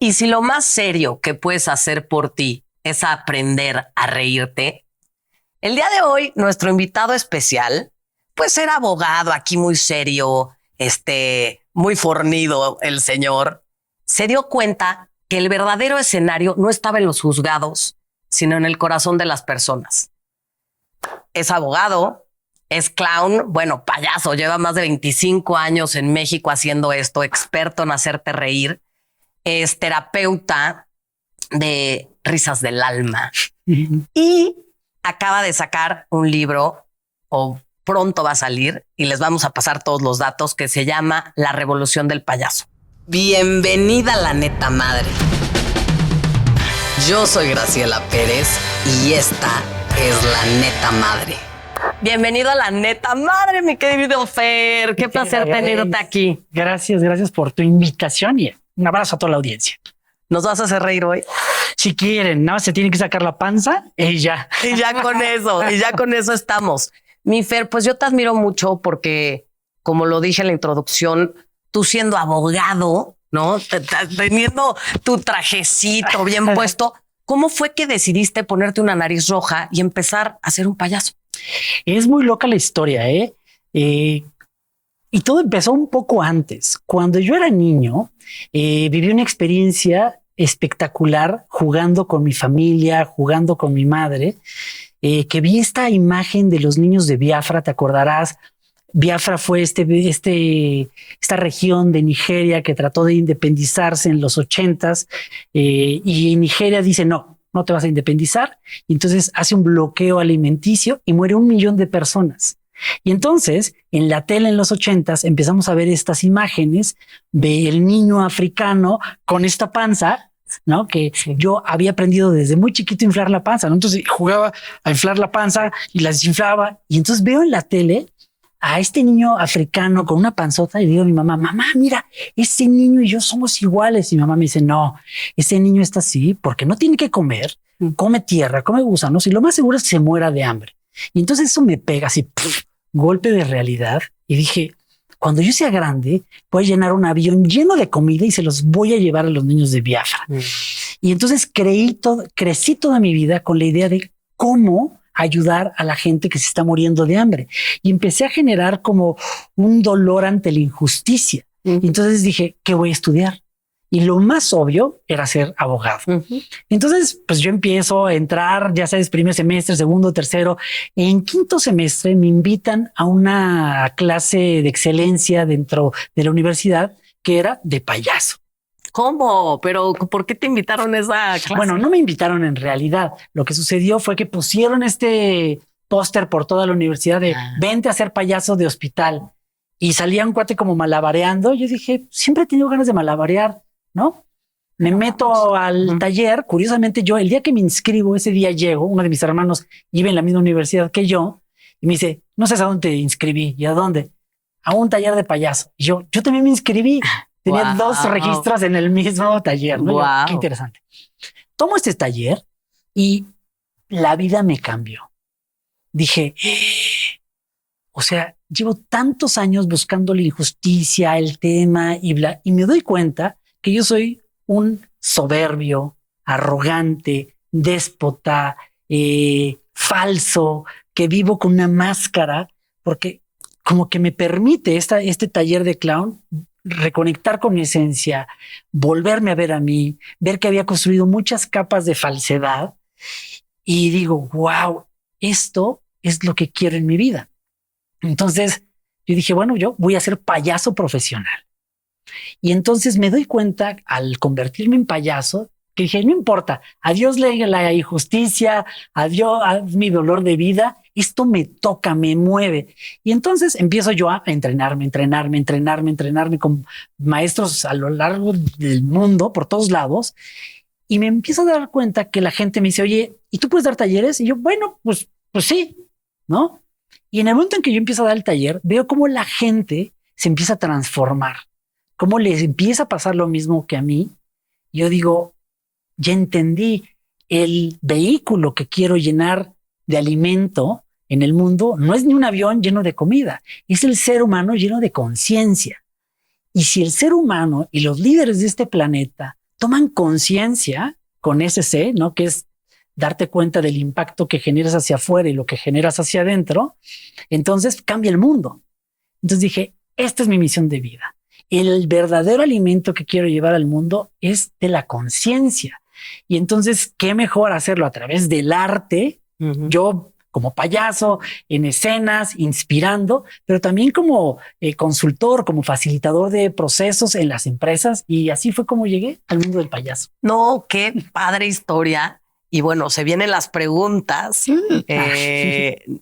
Y si lo más serio que puedes hacer por ti es aprender a reírte, el día de hoy nuestro invitado especial, pues era abogado aquí muy serio, muy fornido el señor, se dio cuenta que el verdadero escenario no estaba en los juzgados, sino en el corazón de las personas. Es abogado, es clown, bueno, payaso, lleva más de 25 años en México haciendo esto, experto en hacerte reír, es terapeuta de risas del alma y acaba de sacar un libro, o pronto va a salir, y les vamos a pasar todos los datos, que se llama La Revolución del Payaso. Bienvenida a La Neta Madre. Yo soy Graciela Pérez y esta es La Neta Madre. Bienvenido a La Neta Madre, mi querido Fer. Qué placer tenerte aquí. Gracias por tu invitación y un abrazo a toda la audiencia. ¿Nos vas a hacer reír hoy? Si quieren, nada más se tienen que sacar la panza y ya. Y ya con eso estamos. Mi Fer, pues yo te admiro mucho porque, como lo dije en la introducción, tú siendo abogado, ¿no? Teniendo tu trajecito bien puesto, ¿cómo fue que decidiste ponerte una nariz roja y empezar a ser un payaso? Es muy loca la historia, ¿eh? Y todo empezó un poco antes. Cuando yo era niño, viví una experiencia espectacular jugando con mi familia, jugando con mi madre, que vi esta imagen de los niños de Biafra, te acordarás. Biafra fue esta región de Nigeria que trató de independizarse en los 80s y Nigeria dice no te vas a independizar. Y entonces hace un bloqueo alimenticio y muere 1 millón de personas. Y entonces en la tele en los 80s empezamos a ver estas imágenes del niño africano con esta panza, ¿no? Que sí. Yo había aprendido desde muy chiquito a inflar la panza, ¿no? Entonces jugaba a inflar la panza y la desinflaba. Y entonces veo en la tele a este niño africano con una panzota y digo a mi mamá, mira, ese niño y yo somos iguales. Y mi mamá me dice, no, ese niño está así porque no tiene que comer, come tierra, come gusanos y lo más seguro es que se muera de hambre. Y entonces eso me pega así, golpe de realidad. Y dije, cuando yo sea grande, voy a llenar un avión lleno de comida y se los voy a llevar a los niños de Biafra. Y entonces crecí toda mi vida con la idea de cómo ayudar a la gente que se está muriendo de hambre. Y empecé a generar como un dolor ante la injusticia. Y entonces dije, ¿qué voy a estudiar? Y lo más obvio era ser abogado. Entonces, pues yo empiezo a entrar, ya sabes, primer semestre, segundo, tercero. En quinto semestre me invitan a una clase de excelencia dentro de la universidad que era de payaso. ¿Cómo? ¿Pero por qué te invitaron a esa clase? Bueno, no me invitaron en realidad. Lo que sucedió fue que pusieron este póster por toda la universidad de vente a ser payaso de hospital. Y salía un cuate como malabareando. Yo dije, siempre he tenido ganas de malabarear, ¿no? Me meto al taller. Curiosamente, yo el día que me inscribo, ese día llego, uno de mis hermanos iba en la misma universidad que yo y me dice, no sé a dónde te inscribí. ¿Y a dónde? A un taller de payaso. Y yo también me inscribí. Tenía 2 registros en el mismo taller, ¿no? Yo, qué interesante. Tomo este taller y la vida me cambió. Dije, o sea, llevo tantos años buscando la injusticia, el tema y bla, y me doy cuenta que yo soy un soberbio, arrogante, déspota, falso, que vivo con una máscara, porque como que me permite este taller de clown reconectar con mi esencia, volverme a ver a mí, ver que había construido muchas capas de falsedad y digo, wow, esto es lo que quiero en mi vida. Entonces yo dije, bueno, yo voy a ser payaso profesional. Y entonces me doy cuenta al convertirme en payaso que dije, no importa, adiós la injusticia, adiós mi dolor de vida, esto me toca, me mueve. Y entonces empiezo yo a entrenarme con maestros a lo largo del mundo, por todos lados, y me empiezo a dar cuenta que la gente me dice, oye, ¿y tú puedes dar talleres? Y yo, bueno, pues sí, ¿no? Y en el momento en que yo empiezo a dar el taller, veo cómo la gente se empieza a transformar, cómo les empieza a pasar lo mismo que a mí. Yo digo, ya entendí, el vehículo que quiero llenar de alimento en el mundo no es ni un avión lleno de comida, es el ser humano lleno de conciencia. Y si el ser humano y los líderes de este planeta toman conciencia con ese C, ¿no? Que es darte cuenta del impacto que generas hacia afuera y lo que generas hacia adentro, entonces cambia el mundo. Entonces dije, esta es mi misión de vida. El verdadero alimento que quiero llevar al mundo es de la conciencia. Y entonces, ¿qué mejor hacerlo a través del arte? Yo como payaso, en escenas, inspirando, pero también como consultor, como facilitador de procesos en las empresas. Y así fue como llegué al mundo del payaso. No, qué padre historia. Y bueno, se vienen las preguntas.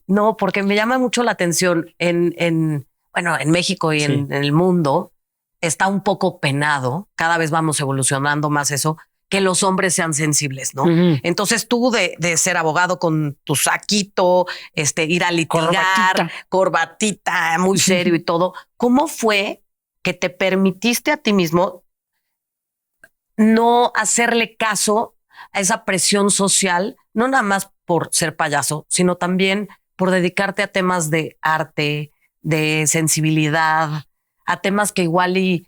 No, porque me llama mucho la atención en México y en el mundo está un poco penado. Cada vez vamos evolucionando más eso, que los hombres sean sensibles, ¿no? Entonces tú de ser abogado con tu saquito, ir a litigar, corbatita, muy serio y todo, ¿cómo fue que te permitiste a ti mismo no hacerle caso a esa presión social, no nada más por ser payaso, sino también por dedicarte a temas de arte, de sensibilidad, a temas que igual y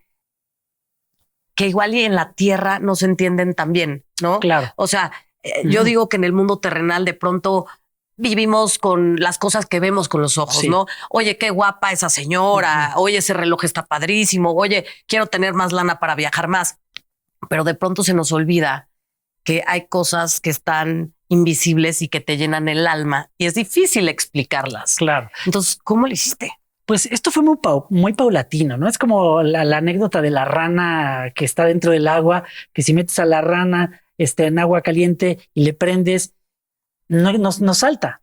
en la tierra no se entienden tan bien, ¿no? Claro. O sea, yo digo que en el mundo terrenal de pronto vivimos con las cosas que vemos con los ojos, ¿no? Oye, qué guapa esa señora, oye, ese reloj está padrísimo, oye, quiero tener más lana para viajar más. Pero de pronto se nos olvida que hay cosas que están invisibles y que te llenan el alma y es difícil explicarlas. Claro. Entonces, ¿cómo lo hiciste? Pues esto fue muy paulatino, ¿no? Es como la anécdota de la rana que está dentro del agua, que si metes a la rana en agua caliente y le prendes, no salta,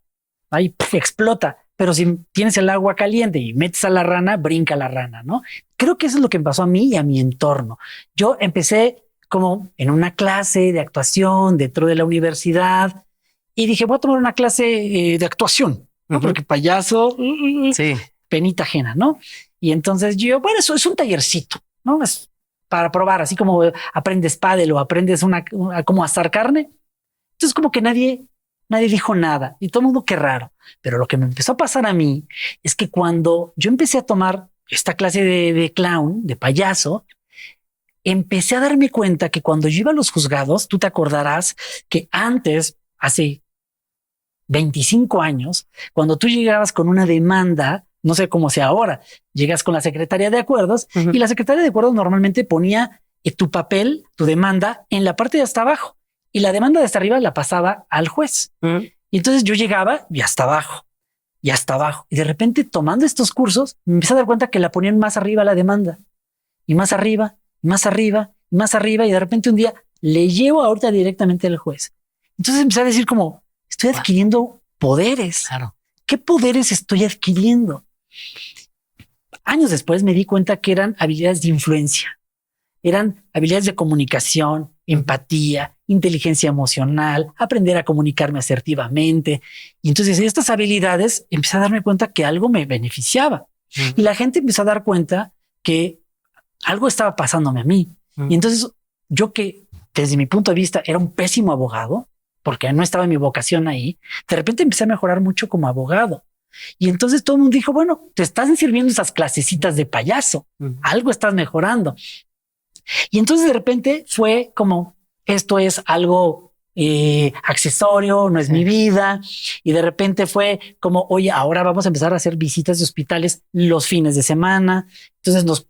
ahí explota. Pero si tienes el agua caliente y metes a la rana, brinca la rana, ¿no? Creo que eso es lo que me pasó a mí y a mi entorno. Yo empecé como en una clase de actuación dentro de la universidad y dije, voy a tomar una clase de actuación, ¿no? Porque payaso... Sí. Penita ajena, ¿no? Y entonces yo, bueno, eso es un tallercito, ¿no? Es para probar, así como aprendes pádel o aprendes cómo asar carne. Entonces como que nadie dijo nada y todo el mundo, qué raro. Pero lo que me empezó a pasar a mí es que cuando yo empecé a tomar esta clase de clown, de payaso, empecé a darme cuenta que cuando yo iba a los juzgados, tú te acordarás que antes, hace 25 años, cuando tú llegabas con una demanda, no sé cómo sea ahora, llegas con la Secretaría de Acuerdos y la Secretaría de Acuerdos normalmente ponía tu papel, tu demanda en la parte de hasta abajo y la demanda de hasta arriba la pasaba al juez. Y entonces yo llegaba y hasta abajo y hasta abajo. Y de repente tomando estos cursos me empecé a dar cuenta que la ponían más arriba la demanda y más arriba, más arriba, más arriba. Y de repente un día le llevo ahorita directamente al juez. Entonces empecé a decir como estoy adquiriendo poderes. Claro. ¿Qué poderes estoy adquiriendo? Años después me di cuenta que eran habilidades de influencia, eran habilidades de comunicación, empatía, inteligencia emocional, aprender a comunicarme asertivamente. Y entonces estas habilidades empecé a darme cuenta que algo me beneficiaba y la gente empezó a dar cuenta que algo estaba pasándome a mí. Y entonces yo, que desde mi punto de vista era un pésimo abogado porque no estaba mi vocación ahí, de repente empecé a mejorar mucho como abogado. Y entonces todo el mundo dijo, bueno, te están sirviendo esas clasecitas de payaso, algo estás mejorando. Y entonces de repente fue como, esto es algo accesorio, no es mi vida. Y de repente fue como, oye, ahora vamos a empezar a hacer visitas de hospitales los fines de semana. Entonces nos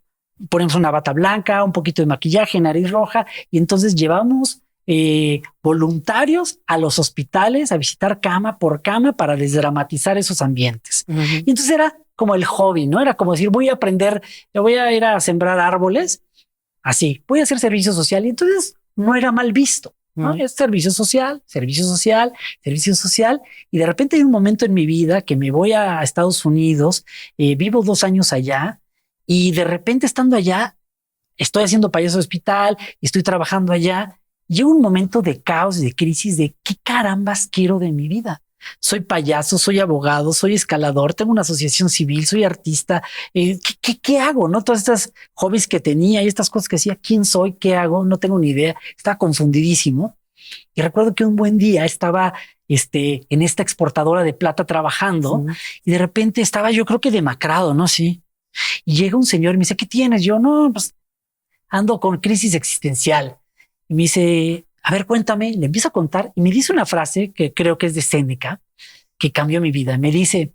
ponemos una bata blanca, un poquito de maquillaje, nariz roja, y entonces llevamos voluntarios a los hospitales a visitar cama por cama para desdramatizar esos ambientes. Y entonces era como el hobby, ¿no? Era como decir, voy a aprender, voy a ir a sembrar árboles, así, voy a hacer servicio social. Y entonces no era mal visto, ¿no? Es servicio social, servicio social, servicio social. Y de repente hay un momento en mi vida que me voy a Estados Unidos, vivo 2 años allá y de repente estando allá, estoy haciendo payaso de hospital y estoy trabajando allá. Llega un momento de caos y de crisis de qué carambas quiero de mi vida. Soy payaso, soy abogado, soy escalador, tengo una asociación civil, soy artista. ¿Qué hago? ¿No? Todas estas hobbies que tenía y estas cosas que hacía, ¿quién soy? ¿Qué hago? No tengo ni idea. Estaba confundidísimo. Y recuerdo que un buen día estaba en esta exportadora de plata trabajando y de repente estaba yo creo que demacrado, ¿no? Sí. Y llega un señor y me dice, ¿qué tienes? Yo no, pues ando con crisis existencial. y me dice, a ver, cuéntame. Le empiezo a contar y me dice una frase que creo que es de Séneca, que cambió mi vida. Me dice,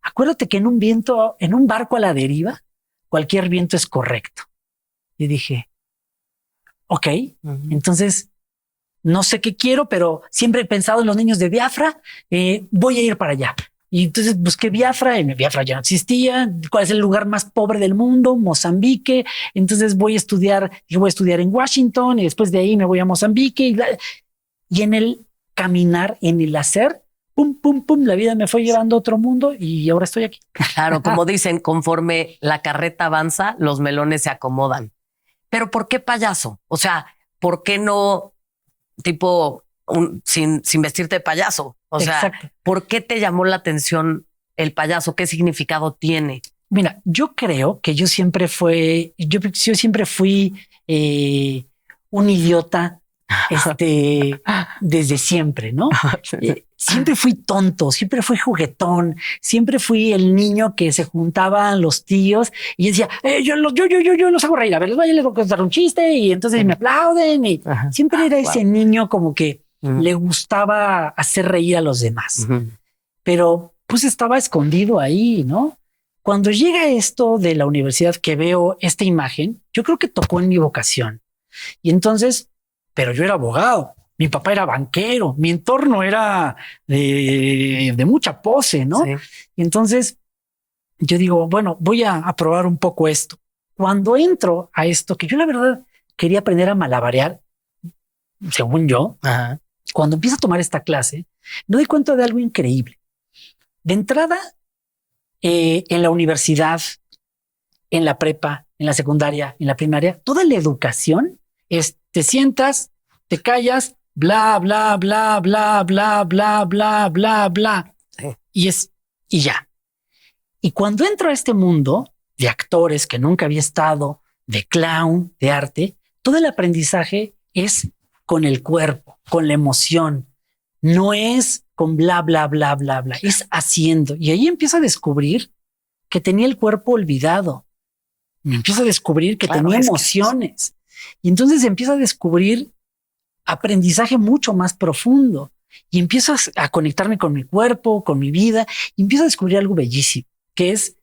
acuérdate que en un barco a la deriva, cualquier viento es correcto. Y dije, ok, entonces no sé qué quiero, pero siempre he pensado en los niños de Biafra. Voy a ir para allá. Y entonces busqué Biafra, y Biafra ya no existía. ¿Cuál es el lugar más pobre del mundo? Mozambique. Entonces voy a estudiar en Washington y después de ahí me voy a Mozambique. Y en el caminar, en el hacer, pum, pum, pum, la vida me fue llevando a otro mundo y ahora estoy aquí. Claro, como dicen, conforme la carreta avanza, los melones se acomodan. Pero ¿por qué payaso? O sea, ¿por qué no tipo sin vestirte de payaso? O sea, exacto. ¿Por qué te llamó la atención el payaso? ¿Qué significado tiene? Mira, yo creo que yo siempre fui un idiota desde siempre, ¿no? Siempre fui tonto, siempre fui juguetón, siempre fui el niño que se juntaban los tíos y decía, yo los hago reír, a ver, les voy a contar un chiste y entonces me aplauden y siempre era ese niño como que le gustaba hacer reír a los demás, pero pues estaba escondido ahí, ¿no? Cuando llega esto de la universidad que veo esta imagen, yo creo que tocó en mi vocación y entonces, pero yo era abogado. Mi papá era banquero, mi entorno era de mucha pose, ¿no? Sí. Y entonces yo digo, bueno, voy a probar un poco esto. Cuando entro a esto, que yo la verdad quería aprender a malabarear, según yo, cuando empiezo a tomar esta clase, me doy cuenta de algo increíble. De entrada, en la universidad, en la prepa, en la secundaria, en la primaria, toda la educación es, te sientas, te callas, bla, bla, bla, bla, bla, bla, bla, bla, bla. Sí. Y ya. Y cuando entro a este mundo de actores que nunca había estado, de clown, de arte, todo el aprendizaje es con el cuerpo, con la emoción. No es con bla, bla, bla, bla, bla. Es haciendo. Y ahí empiezo a descubrir que tenía el cuerpo olvidado. Me empiezo a descubrir que tenía emociones. Y entonces empiezo a descubrir aprendizaje mucho más profundo y empiezo a conectarme con mi cuerpo, con mi vida y empiezo a descubrir algo bellísimo, que es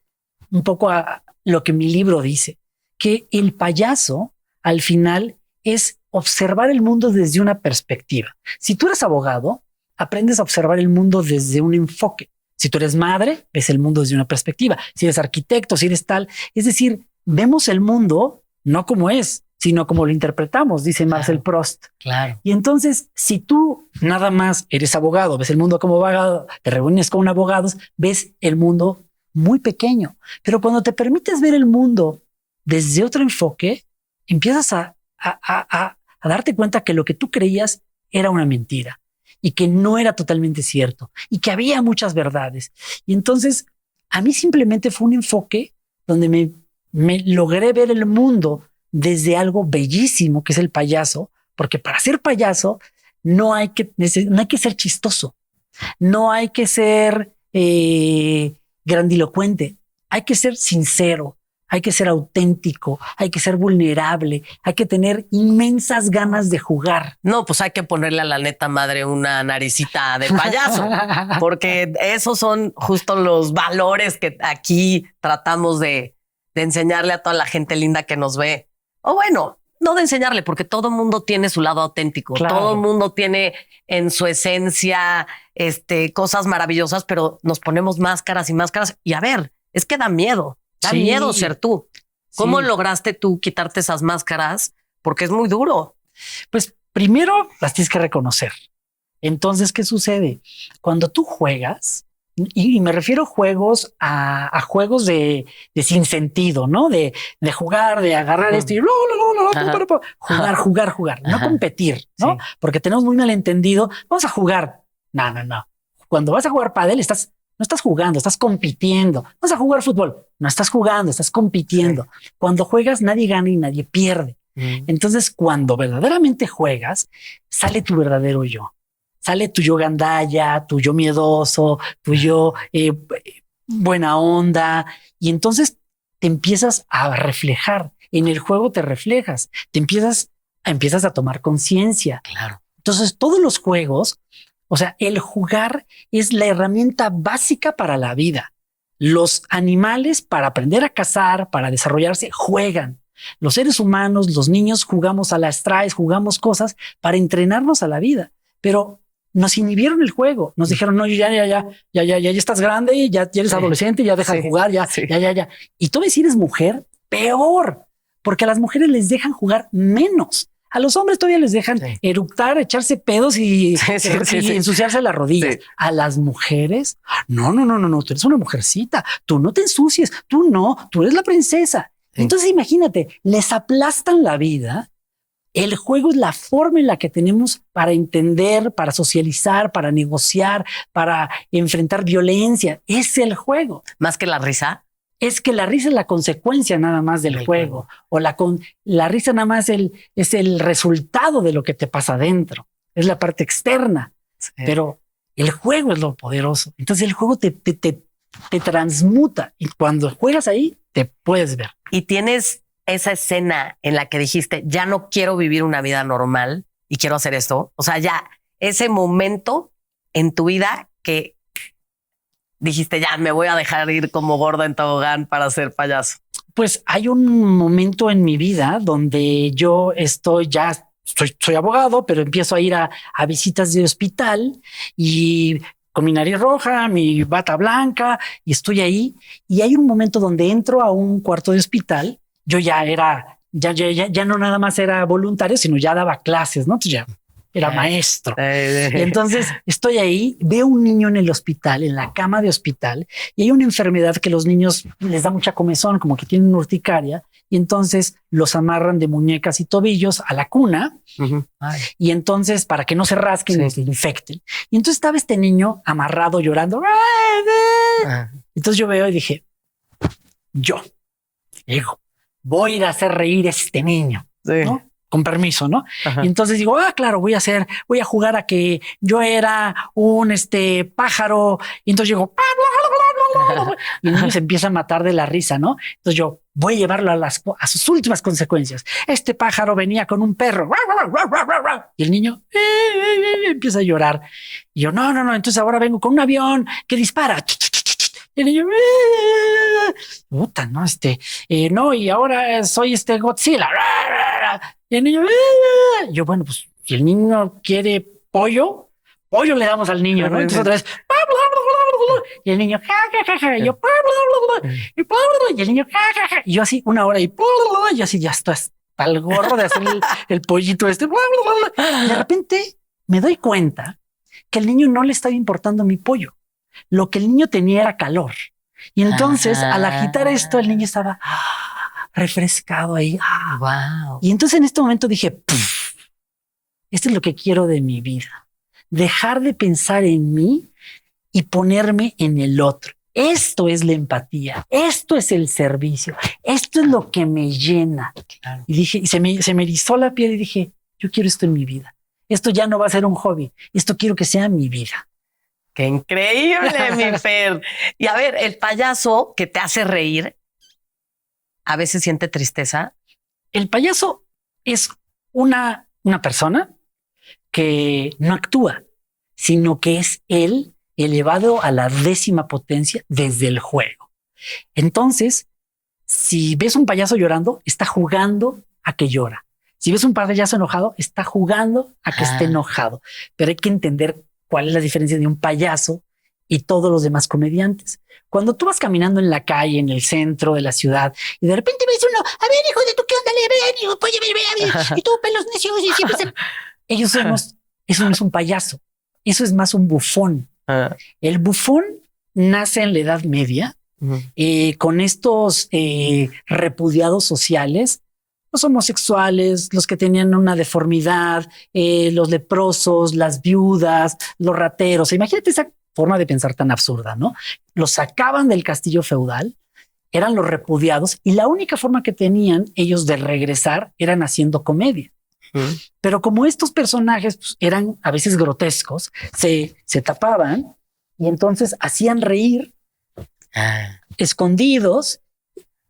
un poco a lo que mi libro dice, que el payaso al final es observar el mundo desde una perspectiva. Si tú eres abogado, aprendes a observar el mundo desde un enfoque. Si tú eres madre, ves el mundo desde una perspectiva. Si eres arquitecto, si eres tal, es decir, vemos el mundo no como es, sino como lo interpretamos, dice Marcel Proust. Claro. Y entonces, si tú nada más eres abogado, ves el mundo como abogado, te reúnes con abogados, ves el mundo muy pequeño. Pero cuando te permites ver el mundo desde otro enfoque, empiezas a darte cuenta que lo que tú creías era una mentira y que no era totalmente cierto y que había muchas verdades. Y entonces, a mí simplemente fue un enfoque donde me logré ver el mundo desde algo bellísimo que es el payaso, porque para ser payaso no hay que ser chistoso, no hay que ser grandilocuente, hay que ser sincero, hay que ser auténtico, hay que ser vulnerable, hay que tener inmensas ganas de jugar. No, pues hay que ponerle a la neta madre una naricita de payaso, porque esos son justo los valores que aquí tratamos de enseñarle a toda la gente linda que nos ve. O bueno, no de enseñarle, porque todo el mundo tiene su lado auténtico. Claro. Todo el mundo tiene en su esencia cosas maravillosas, pero nos ponemos máscaras y máscaras. Y a ver, es que da miedo. Da miedo ser tú. ¿Cómo lograste tú quitarte esas máscaras? Porque es muy duro. Pues primero las tienes que reconocer. Entonces, ¿qué sucede? Cuando tú juegas, y me refiero a juegos juegos de sin-sentido, ¿no? De jugar, de agarrar esto y jugar, no competir, ¿no? Sí. Porque tenemos muy mal entendido. Vamos a jugar. No. Cuando vas a jugar pádel, no estás jugando, estás compitiendo. Vas a jugar fútbol. No estás jugando, estás compitiendo. Sí. Cuando juegas, nadie gana y nadie pierde. Entonces, cuando verdaderamente juegas, sale tu verdadero yo. Sale tu yo gandalla, tu yo miedoso, tu yo buena onda. Y entonces te empiezas a reflejar. En el juego te reflejas. Te empiezas empiezas a tomar conciencia. Claro. Entonces, todos los juegos, o sea, el jugar es la herramienta básica para la vida. Los animales, para aprender a cazar, para desarrollarse, juegan. Los seres humanos, los niños, jugamos a las traes, jugamos cosas para entrenarnos a la vida. Pero nos inhibieron el juego. Nos dijeron, no, ya estás grande, ya eres adolescente, ya deja de jugar, ya. Y tú si eres mujer, peor, porque a las mujeres les dejan jugar menos. A los hombres todavía les dejan eructar, echarse pedos y ensuciarse las rodillas. Sí. A las mujeres, no, tú eres una mujercita, tú no te ensucies, tú eres la princesa. Sí. Entonces imagínate, les aplastan la vida. El juego es la forma en la que tenemos para entender, para socializar, para negociar, para enfrentar violencia. Es el juego. Más que la risa. Es que la risa es la consecuencia nada más del juego. O la risa nada más es el resultado de lo que te pasa adentro. Es la parte externa. Sí. Pero el juego es lo poderoso. Entonces el juego te transmuta. Y cuando juegas ahí, te puedes ver. Y tienes esa escena en la que dijiste, ya no quiero vivir una vida normal y quiero hacer esto. O sea, ya ese momento en tu vida que dijiste, ya me voy a dejar ir como gorda en tobogán para ser payaso. Pues hay un momento en mi vida donde yo soy abogado, pero empiezo a ir a visitas de hospital y con mi nariz roja, mi bata blanca, y estoy ahí. Y hay un momento donde entro a un cuarto de hospital. Yo ya no nada más era voluntario, sino ya daba clases, ¿no? Entonces ya era maestro. Y entonces estoy ahí, veo un niño en el hospital, en la cama de hospital, y hay una enfermedad que los niños les da mucha comezón, como que tienen urticaria, y entonces los amarran de muñecas y tobillos a la cuna, y entonces para que no se rasquen y se infecten. Y entonces estaba este niño amarrado, llorando. Entonces yo veo y dije, voy a ir a hacer reír a este niño, ¿no? Con permiso, ¿no? Y entonces digo, claro, voy a jugar a que yo era un pájaro. Y entonces digo, y el niño se empieza a matar de la risa, ¿no? Entonces yo voy a llevarlo a sus últimas consecuencias. Este pájaro venía con un perro. Y el niño empieza a llorar. Y yo, no. Entonces ahora vengo con un avión que dispara. Y el niño, puta, no, no, y ahora soy Godzilla. Y el niño, yo, bueno, pues si el niño quiere pollo le damos al niño, ¿no? Entonces otra vez, y el niño, y yo, y el niño, y yo así una hora y yo así ya estoy hasta el gorro de hacer el pollito De repente me doy cuenta que el niño no le estaba importando mi pollo. Lo que el niño tenía era calor. Y entonces al agitar esto, el niño estaba refrescado ahí. Wow. Y entonces en este momento dije, esto es lo que quiero de mi vida. Dejar de pensar en mí y ponerme en el otro. Esto es la empatía. Esto es el servicio. Esto es lo que me llena. Claro. Y dije, y se me erizó la piel y dije, yo quiero esto en mi vida. Esto ya no va a ser un hobby. Esto quiero que sea mi vida. ¡Qué increíble, mi Fer! Y a ver, el payaso que te hace reír, ¿a veces siente tristeza? El payaso es una persona que no actúa, sino que es él elevado a la 10ª potencia desde el juego. Entonces, si ves un payaso llorando, está jugando a que llora. Si ves un payaso enojado, está jugando a que esté enojado. Pero hay que entender cuál es la diferencia de un payaso y todos los demás comediantes. Cuando tú vas caminando en la calle, en el centro de la ciudad, y de repente ves uno, a ver, hijo de tu, ¿qué onda? Y tú, pelos necios, y siempre eso no es un payaso. Eso es más un bufón. El bufón nace en la Edad Media con estos repudiados sociales, los homosexuales, los que tenían una deformidad, los leprosos, las viudas, los rateros. Imagínate esa forma de pensar tan absurda, ¿no? Los sacaban del castillo feudal, eran los repudiados y la única forma que tenían ellos de regresar eran haciendo comedia. Pero como estos personajes pues, eran a veces grotescos, se tapaban y entonces hacían reír escondidos.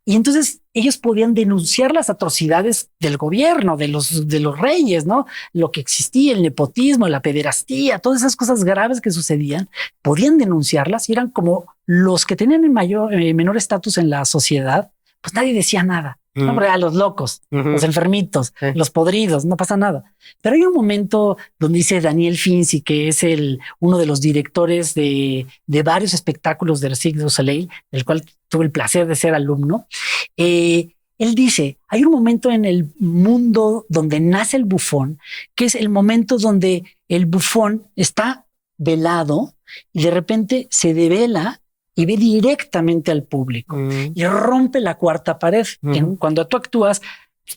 Y entonces ellos podían denunciar las atrocidades del gobierno, de los reyes, ¿no? Lo que existía, el nepotismo, la pederastía, todas esas cosas graves que sucedían, podían denunciarlas y eran como los que tenían menor estatus en la sociedad, pues nadie decía nada. No, a los locos, los enfermitos, los podridos, no pasa nada. Pero hay un momento donde dice Daniel Finzi, que es uno de los directores de varios espectáculos del Cirque du Soleil, del cual tuve el placer de ser alumno. Él dice, hay un momento en el mundo donde nace el bufón, que es el momento donde el bufón está velado y de repente se devela y ve directamente al público y rompe la cuarta pared. Cuando tú actúas,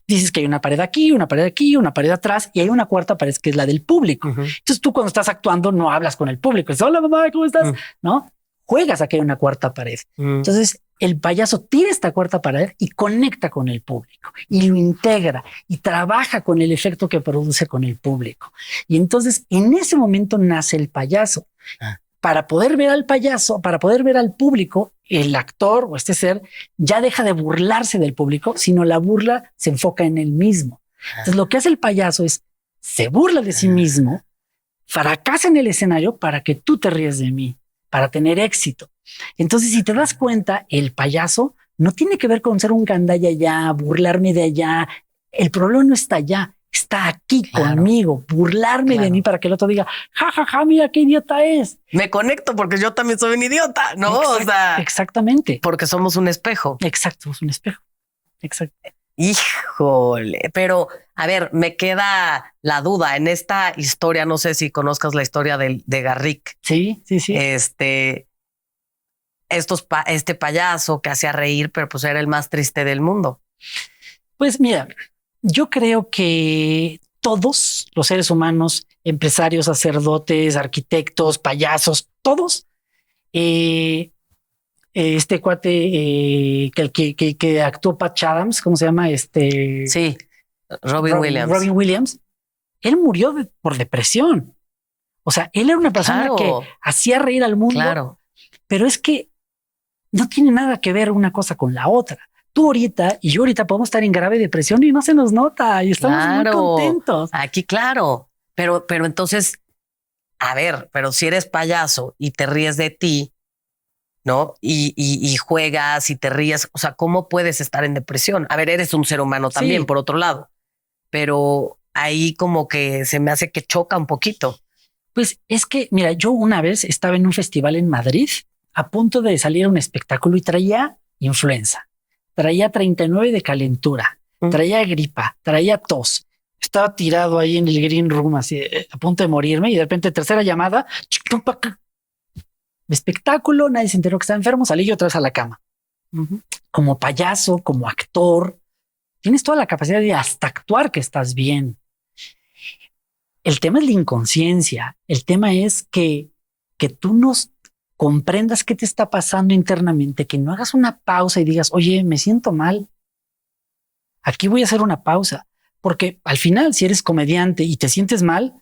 dices que hay una pared aquí, una pared aquí, una pared atrás y hay una cuarta pared que es la del público. Entonces tú cuando estás actuando no hablas con el público. Dices, hola mamá, ¿cómo estás? No, juegas a que hay una cuarta pared. Entonces el payaso tira esta cuarta pared y conecta con el público y lo integra y trabaja con el efecto que produce con el público. Y entonces en ese momento nace el payaso. Para poder ver al payaso, para poder ver al público, el actor o este ser ya deja de burlarse del público, sino la burla se enfoca en él mismo. Entonces lo que hace el payaso es se burla de sí mismo, fracasa en el escenario para que tú te ríes de mí, para tener éxito. Entonces, si te das cuenta, el payaso no tiene que ver con ser un gandalla allá, burlarme de allá. El problema no está allá. Está aquí conmigo, burlarme de mí para que el otro diga, ja, ja, ja, mira qué idiota es. Me conecto porque yo también soy un idiota, ¿no? Exactamente. Porque somos un espejo. Exacto, somos un espejo. Exacto. Híjole, pero a ver, me queda la duda en esta historia. No sé si conozcas la historia de Garrick. Sí. Este payaso que hacía reír, pero pues era el más triste del mundo. Pues mira, yo creo que todos los seres humanos, empresarios, sacerdotes, arquitectos, payasos, todos, este cuate que actuó Patch Adams, ¿cómo se llama? Sí, Robin Williams. Él murió por depresión. O sea, él era una persona que hacía reír al mundo, pero es que no tiene nada que ver una cosa con la otra. Tú ahorita y yo ahorita podemos estar en grave depresión y no se nos nota y estamos muy contentos. Aquí, claro. Pero entonces, a ver, pero si eres payaso y te ríes de ti, ¿no? Y juegas y te ríes, o sea, ¿cómo puedes estar en depresión? A ver, eres un ser humano también, por otro lado, pero ahí como que se me hace que choca un poquito. Pues es que, mira, yo una vez estaba en un festival en Madrid a punto de salir a un espectáculo y traía influenza. Traía 39 de calentura, traía gripa, traía tos. Estaba tirado ahí en el green room, así a punto de morirme. Y de repente, tercera llamada, espectáculo, nadie se enteró que estaba enfermo. Salí yo otra vez a la cama. Como payaso, como actor, tienes toda la capacidad de hasta actuar que estás bien. El tema es la inconsciencia. El tema es que tú nos comprendas qué te está pasando internamente, que no hagas una pausa y digas, oye, me siento mal. Aquí voy a hacer una pausa, porque al final, si eres comediante y te sientes mal,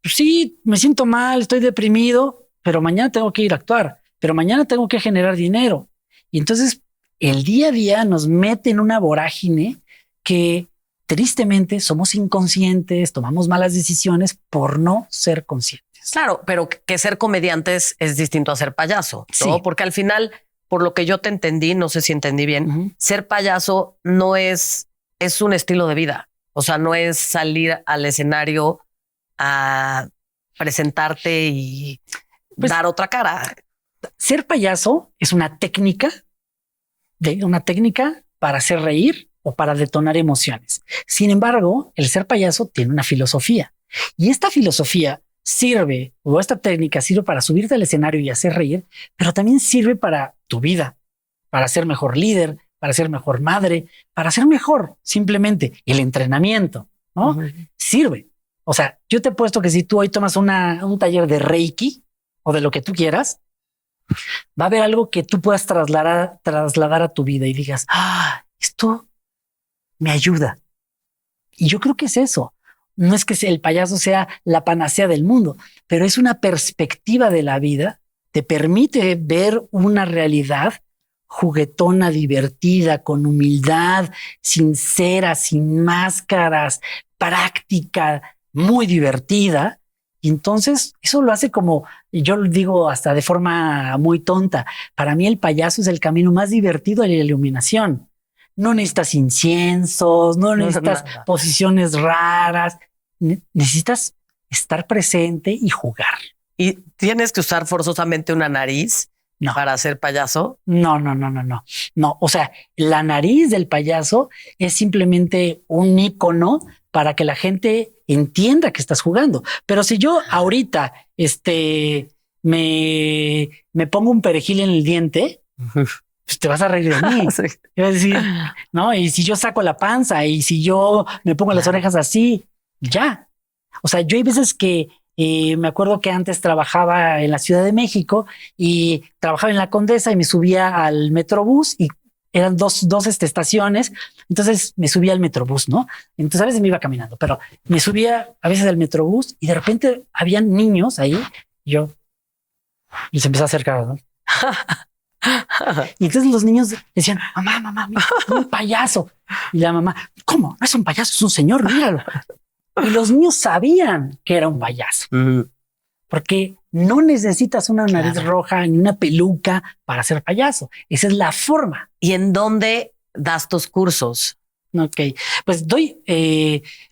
pues sí, me siento mal, estoy deprimido, pero mañana tengo que ir a actuar, pero mañana tengo que generar dinero. Y entonces el día a día nos mete en una vorágine que tristemente somos inconscientes, tomamos malas decisiones por no ser conscientes. Claro, pero que ser comediantes es distinto a ser payaso, ¿no? Sí. Porque al final, por lo que yo te entendí, no sé si entendí bien, ser payaso no es un estilo de vida. O sea, no es salir al escenario a presentarte y dar otra cara. Ser payaso es una técnica para hacer reír o para detonar emociones. Sin embargo, el ser payaso tiene una filosofía y esta filosofía esta técnica sirve para subirte al escenario y hacer reír, pero también sirve para tu vida, para ser mejor líder, para ser mejor madre, para ser mejor simplemente el entrenamiento, ¿no? Sirve. O sea, yo te he puesto que si tú hoy tomas un taller de Reiki o de lo que tú quieras, va a haber algo que tú puedas trasladar a tu vida y digas, esto me ayuda. Y yo creo que es eso. No es que el payaso sea la panacea del mundo, pero es una perspectiva de la vida, te permite ver una realidad juguetona, divertida, con humildad, sincera, sin máscaras, práctica, muy divertida. Y entonces eso lo hace como, yo lo digo hasta de forma muy tonta, para mí el payaso es el camino más divertido de la iluminación. No necesitas inciensos, no necesitas posiciones raras, necesitas estar presente y jugar. ¿Y tienes que usar forzosamente una nariz para ser payaso? No. No, o sea, la nariz del payaso es simplemente un icono para que la gente entienda que estás jugando. Pero si yo ahorita me pongo un perejil en el diente, pues te vas a reír de mí. Sí. Yo voy a decir, no, y si yo saco la panza y si yo me pongo las orejas así, ya. O sea, yo hay veces que me acuerdo que antes trabajaba en la Ciudad de México y trabajaba en la Condesa y me subía al Metrobús y eran dos estaciones. Entonces me subía al Metrobús, ¿no? Entonces a veces me iba caminando, pero me subía a veces al Metrobús y de repente habían niños ahí y yo les empecé a acercar, ¿no? Y entonces los niños decían, mamá, mira, un payaso. Y la mamá, ¿cómo? No es un payaso, es un señor, míralo. Y los niños sabían que era un payaso. Porque no necesitas una nariz roja ni una peluca para ser payaso. Esa es la forma. ¿Y en dónde das tus cursos? Ok, pues doy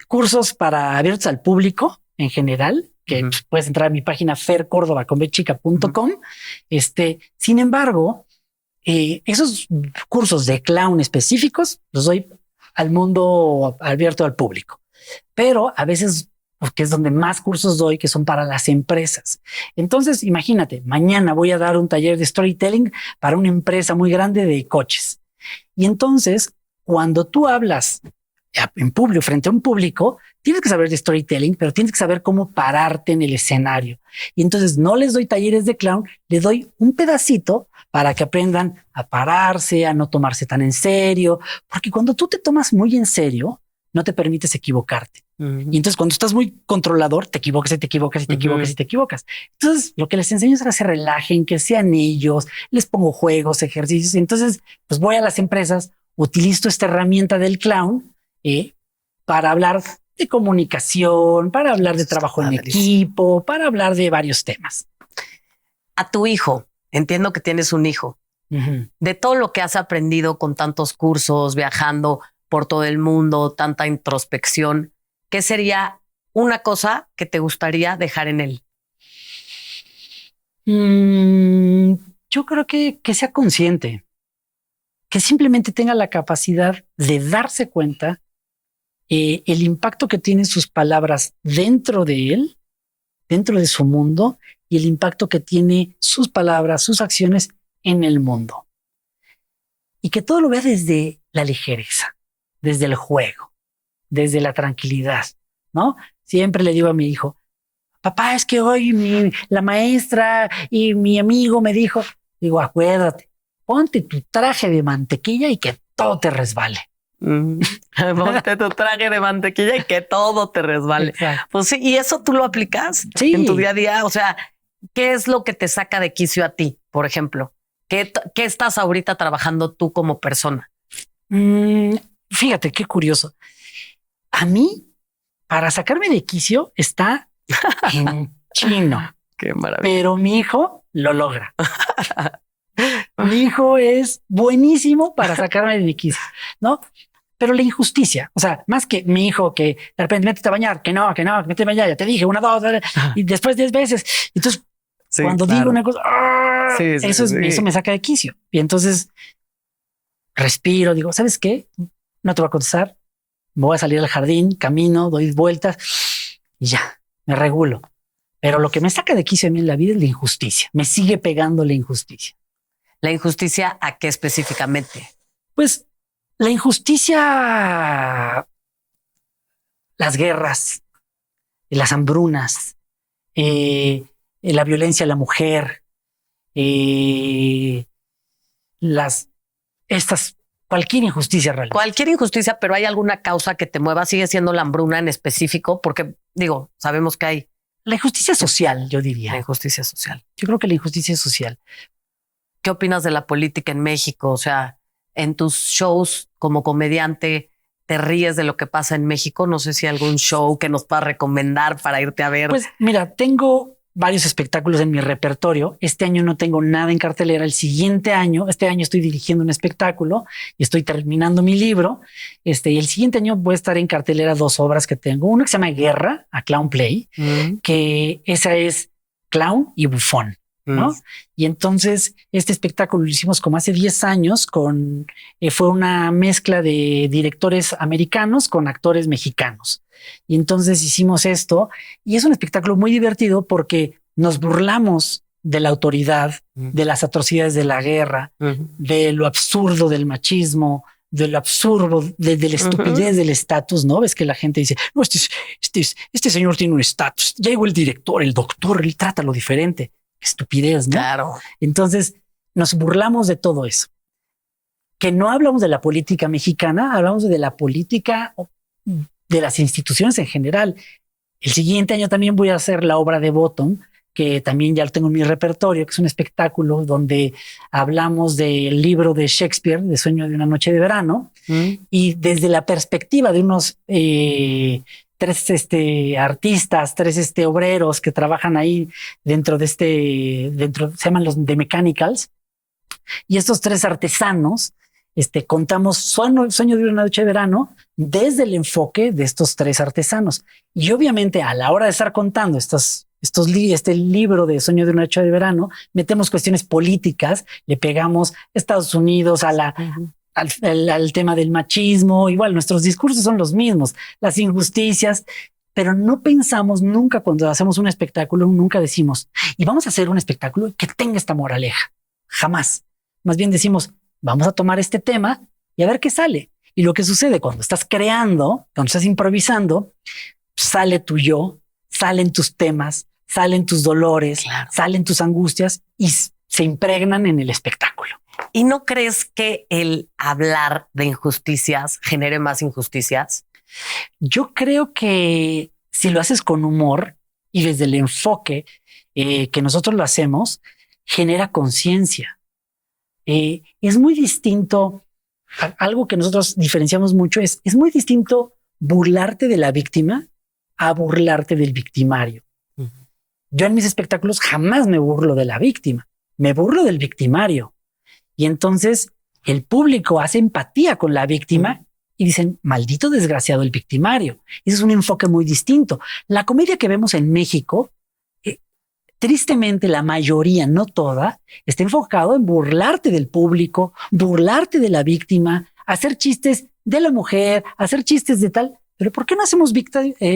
cursos para abiertos al público en general, que puedes entrar a mi página fercordobaconbechica.com. Sin embargo, esos cursos de clown específicos los doy al mundo abierto al público. Pero a veces, porque es donde más cursos doy, que son para las empresas. Entonces, imagínate, mañana voy a dar un taller de storytelling para una empresa muy grande de coches. Y entonces, cuando tú hablas en público, frente a un público, tienes que saber de storytelling, pero tienes que saber cómo pararte en el escenario. Y entonces no les doy talleres de clown, les doy un pedacito para que aprendan a pararse, a no tomarse tan en serio, porque cuando tú te tomas muy en serio, no te permites equivocarte. Y entonces cuando estás muy controlador, te equivocas y te equivocas y te equivocas y te equivocas. Entonces lo que les enseño es a que se relajen, que sean ellos, les pongo juegos, ejercicios. Entonces pues voy a las empresas, utilizo esta herramienta del clown para hablar de comunicación, para hablar de trabajo en equipo, para hablar de varios temas. A tu hijo, entiendo que tienes un hijo, de todo lo que has aprendido con tantos cursos, viajando por todo el mundo, tanta introspección, ¿qué sería una cosa que te gustaría dejar en él? Yo creo que sea consciente, que simplemente tenga la capacidad de darse cuenta el impacto que tienen sus palabras dentro de él, dentro de su mundo, y el impacto que tiene sus palabras, sus acciones en el mundo. Y que todo lo vea desde la ligereza, desde el juego, desde la tranquilidad, ¿no? Siempre le digo a mi hijo, papá, es que hoy la maestra y mi amigo me dijo, digo, acuérdate, ponte tu traje de mantequilla y que todo te resbale. Ponte tu traje de mantequilla y que todo te resbale. Exacto. Pues sí, y eso tú lo aplicas en tu día a día. O sea, ¿qué es lo que te saca de quicio a ti, por ejemplo? ¿Qué estás ahorita trabajando tú como persona? Fíjate qué curioso. A mí, para sacarme de quicio, está en chino. Qué maravilla. Pero mi hijo lo logra. Mi hijo es buenísimo para sacarme de quicio, ¿no? Pero la injusticia, o sea, más que mi hijo que de repente métete a bañar, que no, métete a bañar, ya te dije 1, 2, y después 10 veces. Entonces, cuando digo una cosa, eso me saca de quicio. Y entonces respiro, digo, ¿sabes qué? No te voy a contestar. Me voy a salir al jardín, camino, doy vueltas y ya, me regulo. Pero lo que me saca de quicio a mí en la vida es la injusticia. Me sigue pegando la injusticia. ¿La injusticia a qué específicamente? Pues la injusticia, las guerras, las hambrunas, la violencia a la mujer, cualquier injusticia realmente. Cualquier injusticia, pero ¿hay alguna causa que te mueva? ¿Sigue siendo la hambruna en específico? Porque digo, sabemos que hay... La injusticia social, yo diría. La injusticia social. Yo creo que la injusticia social. ¿qué opinas de la política en México? O sea, en tus shows como comediante, ¿te ríes de lo que pasa en México? No sé si hay algún show que nos puedas recomendar para irte a ver. Pues mira, tengo varios espectáculos en mi repertorio. Este año no tengo nada en cartelera. Este año estoy dirigiendo un espectáculo y estoy terminando mi libro. Y el siguiente año voy a estar en cartelera 2 obras que tengo. Una que se llama Guerra, a Clown Play, que esa es clown y bufón, ¿no? Y entonces este espectáculo lo hicimos como hace 10 años fue una mezcla de directores americanos con actores mexicanos. Y entonces hicimos esto y es un espectáculo muy divertido porque nos burlamos de la autoridad, de las atrocidades de la guerra, de lo absurdo del machismo, de lo absurdo, de la estupidez del estatus, ¿no? Ves que la gente dice, no, este señor tiene un estatus, ya llegó el director, el doctor, él trata lo diferente. Estupidez, ¿no? Claro. Entonces nos burlamos de todo eso. Que no hablamos de la política mexicana, hablamos de la política de las instituciones en general. El siguiente año también voy a hacer la obra de Bottom, que también ya lo tengo en mi repertorio, que es un espectáculo donde hablamos del libro de Shakespeare, de Sueño de una noche de verano, y desde la perspectiva de unos 3 artistas, 3 obreros que trabajan ahí dentro, se llaman los The Mechanicals, y estos 3 artesanos contamos Sueño de una noche de verano desde el enfoque de estos 3 artesanos. Y obviamente a la hora de estar contando este libro de Sueño de una noche de verano, metemos cuestiones políticas, le pegamos a Estados Unidos, al tema del machismo. Igual nuestros discursos son los mismos, las injusticias, pero no pensamos nunca cuando hacemos un espectáculo, nunca decimos, y vamos a hacer un espectáculo que tenga esta moraleja. Jamás. Más bien decimos, vamos a tomar este tema y a ver qué sale. Y lo que sucede cuando estás creando, cuando estás improvisando, sale tu yo, salen tus temas, salen tus dolores, claro, salen tus angustias y se impregnan en el espectáculo. ¿Y no crees que el hablar de injusticias genere más injusticias? Yo creo que si lo haces con humor y desde el enfoque que nosotros lo hacemos, genera conciencia. Es muy distinto. Algo que nosotros diferenciamos mucho es muy distinto burlarte de la víctima a burlarte del victimario. Yo en mis espectáculos jamás me burlo de la víctima, me burlo del victimario. Y entonces el público hace empatía con la víctima y dicen, maldito desgraciado el victimario. Ese es un enfoque muy distinto. La comedia que vemos en México, tristemente la mayoría, no toda, está enfocado en burlarte del público, burlarte de la víctima, hacer chistes de la mujer, hacer chistes de tal. Pero ¿por qué no hacemos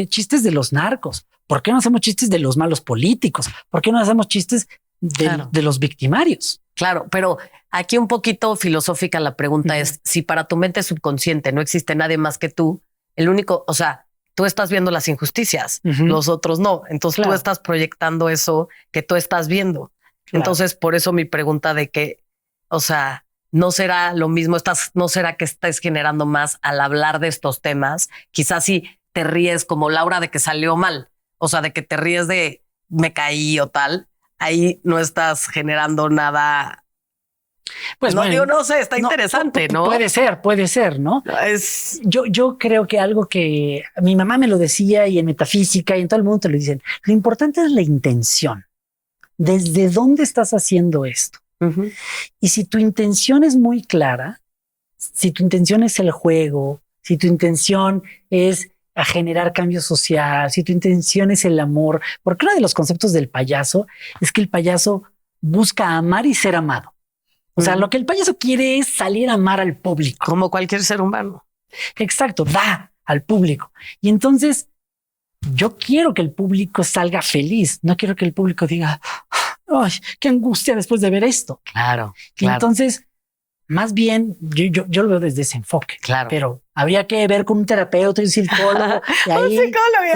chistes de los narcos? ¿Por qué no hacemos chistes de los malos políticos? ¿Por qué no hacemos chistes de los victimarios? Claro, pero aquí un poquito filosófica la pregunta es, si para tu mente subconsciente no existe nadie más que tú, el único, o sea, tú estás viendo las injusticias, los otros no. Entonces tú estás proyectando eso que tú estás viendo. Entonces por eso mi pregunta de que, o sea, no será lo mismo, no será que estés generando más al hablar de estos temas. Quizás si te ríes como Laura de que salió mal, o sea, de que te ríes de me caí o tal, ahí no estás generando nada. Pues no, bueno, no sé, está interesante, ¿no? Puede ser, ¿no? Yo creo que algo que mi mamá me lo decía y en metafísica y en todo el mundo te lo dicen, lo importante es la intención. ¿Desde dónde estás haciendo esto? Y si tu intención es muy clara, si tu intención es el juego, si tu intención es a generar cambio social, si tu intención es el amor, porque uno de los conceptos del payaso es que el payaso busca amar y ser amado. O sea, lo que el payaso quiere es salir a amar al público. Como cualquier ser humano. Exacto, da al público. Y entonces yo quiero que el público salga feliz. No quiero que el público diga, ay, qué angustia después de ver esto. Claro. Y entonces, más bien, yo lo veo desde ese enfoque. Claro. Pero habría que ver con un terapeuta y un psicólogo. Y ahí, un psicólogo.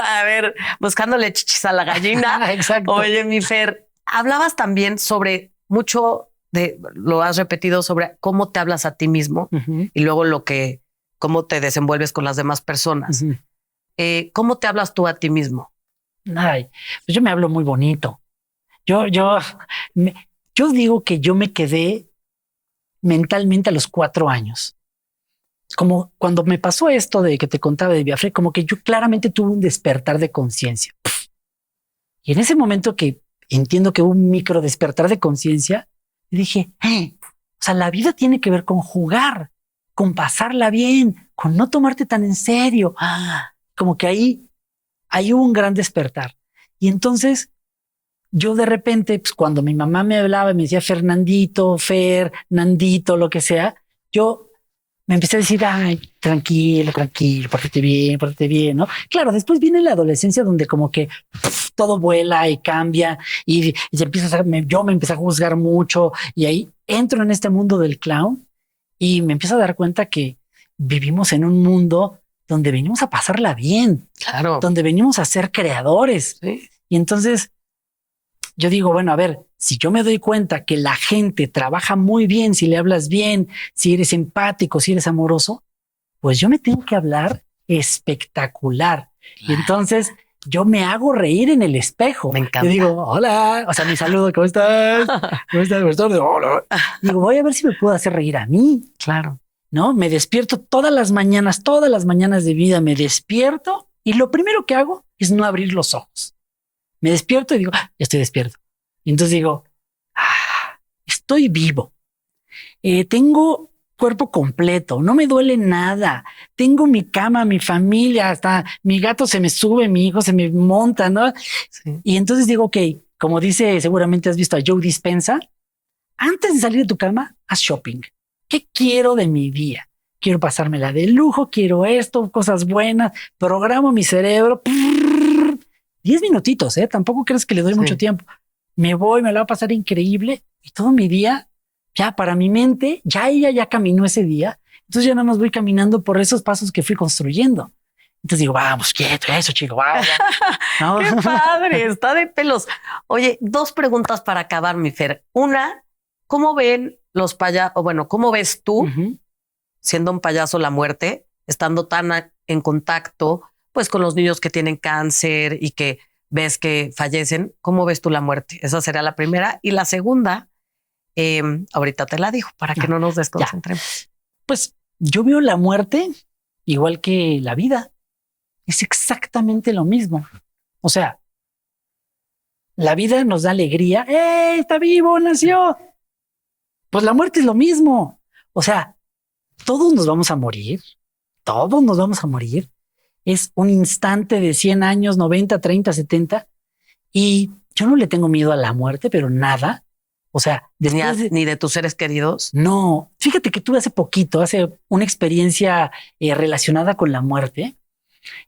A ver, buscándole chichis a la gallina. Exacto. Oye, mi Fer, hablabas también sobre lo has repetido sobre cómo te hablas a ti mismo y luego cómo te desenvuelves con las demás personas. ¿Cómo te hablas tú a ti mismo? Ay, pues yo me hablo muy bonito. Yo digo que yo me quedé mentalmente a los 4 años. Como cuando me pasó esto de que te contaba de Biafre, como que yo claramente tuve un despertar de conciencia. Y en ese momento que entiendo que hubo un micro despertar de conciencia, dije, o sea, la vida tiene que ver con jugar, con pasarla bien, con no tomarte tan en serio. Como que ahí hubo un gran despertar. Y entonces yo de repente, pues cuando mi mamá me hablaba y me decía Fernandito, Fer, Nandito, lo que sea, yo me empecé a decir, ay, tranquilo, pórtate bien, ¿no? Claro, después viene la adolescencia donde como que todo vuela y cambia y se empieza yo me empecé a juzgar mucho y ahí entro en este mundo del clown y me empiezo a dar cuenta que vivimos en un mundo donde venimos a pasarla bien, Claro. donde venimos a ser creadores. Sí. Y entonces yo digo, bueno, a ver, si yo me doy cuenta que la gente trabaja muy bien, si le hablas bien, si eres empático, si eres amoroso, pues yo me tengo que hablar espectacular. Y entonces yo me hago reír en el espejo. Me encanta. Yo digo, hola, o sea, mi saludo, ¿cómo estás? ¿Cómo estás? ¿Cómo estás? Hola. Digo, voy a ver si me puedo hacer reír a mí. Claro. ¿No? Me despierto todas las mañanas de vida, me despierto y lo primero que hago es no abrir los ojos. Me despierto y digo, ya estoy despierto. Y entonces digo, estoy vivo. Tengo cuerpo completo, no me duele nada. Tengo mi cama, mi familia, hasta mi gato se me sube, mi hijo se me monta, ¿no? Sí. Y entonces digo, ok, como dice, seguramente has visto a Joe Dispenza, antes de salir de tu cama, haz shopping. ¿Qué quiero de mi día? Quiero pasármela de lujo, quiero esto, cosas buenas, programo mi cerebro. 10 minutitos, tampoco crees que le doy mucho tiempo. Me voy, me lo va a pasar increíble y todo mi día, ya para mi mente, ella ya caminó ese día. Entonces ya nada más voy caminando por esos pasos que fui construyendo. Entonces digo, vamos, quieto, eso, chico, vamos. ¿No? ¡Qué padre! Está de pelos. Oye, 2 preguntas para acabar, mi Fer. Una, ¿cómo ven los payasos? O bueno, ¿cómo ves tú, siendo un payaso, la muerte, estando tan en contacto pues con los niños que tienen cáncer y que ves que fallecen? ¿Cómo ves tú la muerte? Esa sería la primera. Y la segunda, ahorita te la digo para que no nos desconcentremos. Pues yo veo la muerte igual que la vida. Es exactamente lo mismo. O sea, la vida nos da alegría. Está vivo, nació. Pues la muerte es lo mismo. O sea, todos nos vamos a morir. Todos nos vamos a morir. Es un instante de 100 años, 90, 30, 70. Y yo no le tengo miedo a la muerte, pero nada. O sea, ni de tus seres queridos. No, fíjate que tuve hace una experiencia relacionada con la muerte.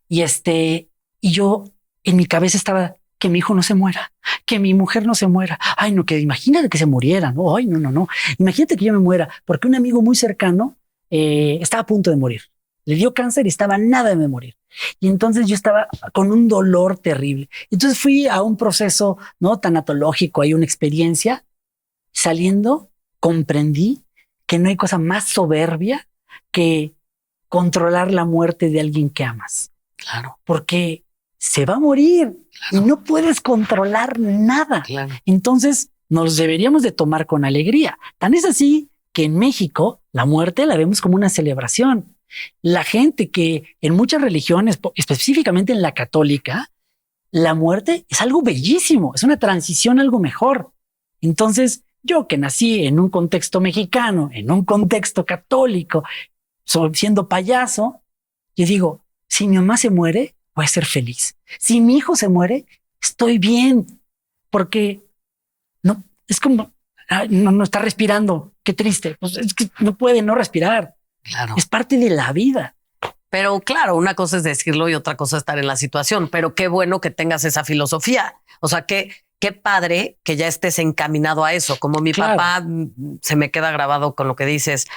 Y y yo en mi cabeza estaba que mi hijo no se muera, que mi mujer no se muera. Ay, no, que imagínate que se muriera. No, ay, no. Imagínate que yo me muera, porque un amigo muy cercano estaba a punto de morir. Le dio cáncer y estaba a nada de morir. Y entonces yo estaba con un dolor terrible. Entonces fui a un proceso no tanatológico, hay una experiencia. Saliendo, comprendí que no hay cosa más soberbia que controlar la muerte de alguien que amas. Claro. Porque se va a morir y no puedes controlar nada. Claro. Entonces nos deberíamos de tomar con alegría. Tan es así que en México la muerte la vemos como una celebración. La gente que en muchas religiones, específicamente en la católica, la muerte es algo bellísimo, es una transición a algo mejor. Entonces, yo que nací en un contexto mexicano, en un contexto católico, siendo payaso, yo digo, si mi mamá se muere, voy a ser feliz. Si mi hijo se muere, estoy bien, porque no es como no está respirando. Qué triste. Pues es que no puede no respirar. Claro. Es parte de la vida. Pero claro, una cosa es decirlo y otra cosa es estar en la situación. Pero qué bueno que tengas esa filosofía. O sea, qué padre que ya estés encaminado a eso. Como mi papá, se me queda grabado con lo que dices.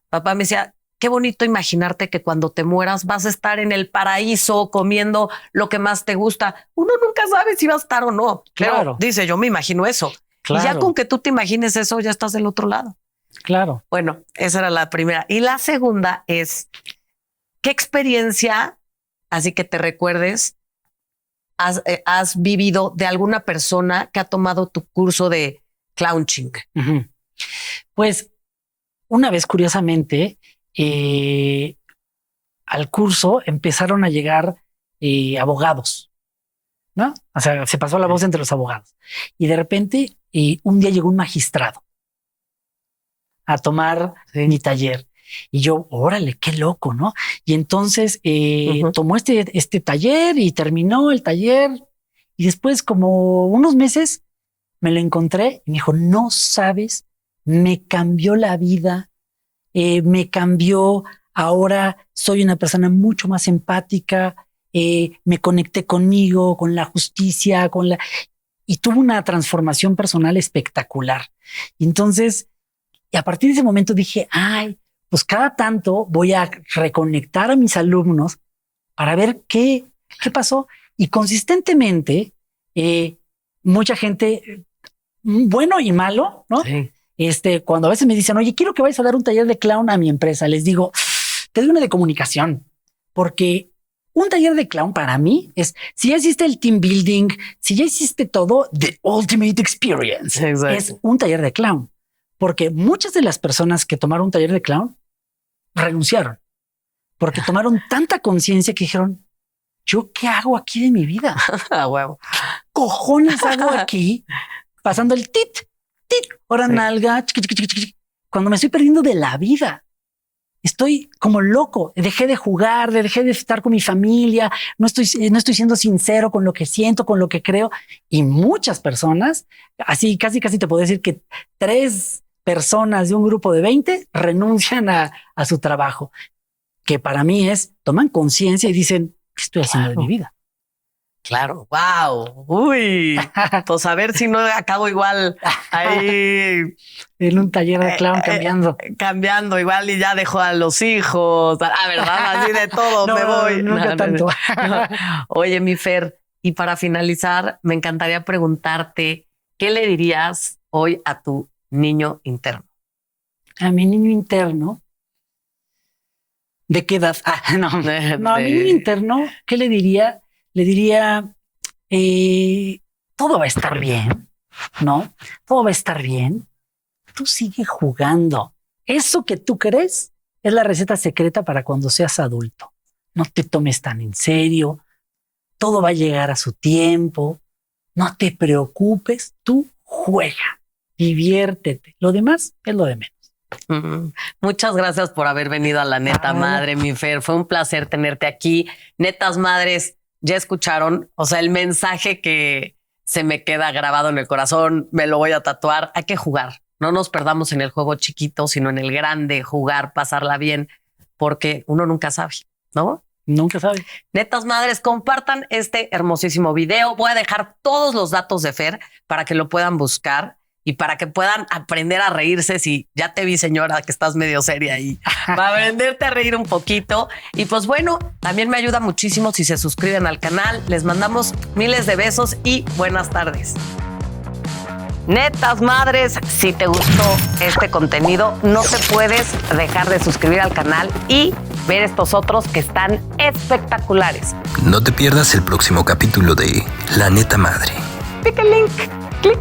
Papá me decía, qué bonito imaginarte que cuando te mueras vas a estar en el paraíso comiendo lo que más te gusta. Uno nunca sabe si va a estar o no. Pero dice, yo me imagino eso. Claro. Y ya con que tú te imagines eso, ya estás del otro lado. Claro. Bueno, esa era la primera. Y la segunda es, ¿qué experiencia, así que te recuerdes, has vivido de alguna persona que ha tomado tu curso de clownching? Uh-huh. Pues una vez, curiosamente, al curso empezaron a llegar abogados, ¿no? O sea, se pasó la voz entre los abogados. Y de repente, un día llegó un magistrado a tomar mi taller. Y yo, órale, qué loco, ¿no? Y entonces tomó este taller y terminó el taller. Y después, como unos meses, me lo encontré y me dijo, no sabes, me cambió la vida, me cambió. Ahora soy una persona mucho más empática, me conecté conmigo, con la justicia, y tuve una transformación personal espectacular. Y entonces, a partir de ese momento dije, ay, pues cada tanto voy a reconectar a mis alumnos para ver qué pasó. Y consistentemente, mucha gente, bueno y malo, ¿no? Sí. Cuando a veces me dicen, oye, quiero que vayas a dar un taller de clown a mi empresa, les digo, te doy una de comunicación, porque un taller de clown para mí es, si ya hiciste el team building, si ya hiciste todo, the ultimate experience. Exacto. Es un taller de clown, porque muchas de las personas que tomaron un taller de clown renunciaron, porque tomaron tanta conciencia que dijeron, ¿yo qué hago aquí de mi vida? Huevo. ¿Qué cojones hago aquí? Pasando el tit, hora nalga, cuando me estoy perdiendo de la vida. Estoy como loco. Dejé de jugar, dejé de estar con mi familia. No estoy siendo sincero con lo que siento, con lo que creo. Y muchas personas, así casi te puedo decir que 3 personas de un grupo de 20 renuncian a su trabajo, que para mí toman conciencia y dicen, ¿qué estoy haciendo de mi vida? Claro. Wow. Uy. Pues a ver si no acabo igual ahí en un taller de clown cambiando igual y ya dejo a los hijos. ¿Verdad? Así de todo me voy. No tanto. No. Oye, mi Fer, y para finalizar, me encantaría preguntarte, ¿qué le dirías hoy a tu niño interno? A mi niño interno. ¿De qué edad? No, a mi niño interno, ¿qué le diría? Le diría, todo va a estar bien, ¿no? Todo va a estar bien. Tú sigue jugando. Eso que tú crees es la receta secreta para cuando seas adulto. No te tomes tan en serio. Todo va a llegar a su tiempo. No te preocupes. Tú juega, diviértete. Lo demás es lo de menos. Muchas gracias por haber venido a La Neta Madre, mi Fer. Fue un placer tenerte aquí. Netas Madres, ya escucharon, o sea, el mensaje que se me queda grabado en el corazón, me lo voy a tatuar. Hay que jugar. No nos perdamos en el juego chiquito, sino en el grande, jugar, pasarla bien, porque uno nunca sabe, ¿no? Nunca sabe. Netas Madres, compartan este hermosísimo video. Voy a dejar todos los datos de Fer para que lo puedan buscar y para que puedan aprender a reírse. Si ya te vi, señora, que estás medio seria ahí, para aprenderte a reír un poquito. Y pues bueno, también me ayuda muchísimo si se suscriben al canal. Les mandamos miles de besos y buenas tardes. Netas Madres, si te gustó este contenido, no te puedes dejar de suscribir al canal y ver estos otros que están espectaculares. No te pierdas el próximo capítulo de La Neta Madre. Pica el link, clic.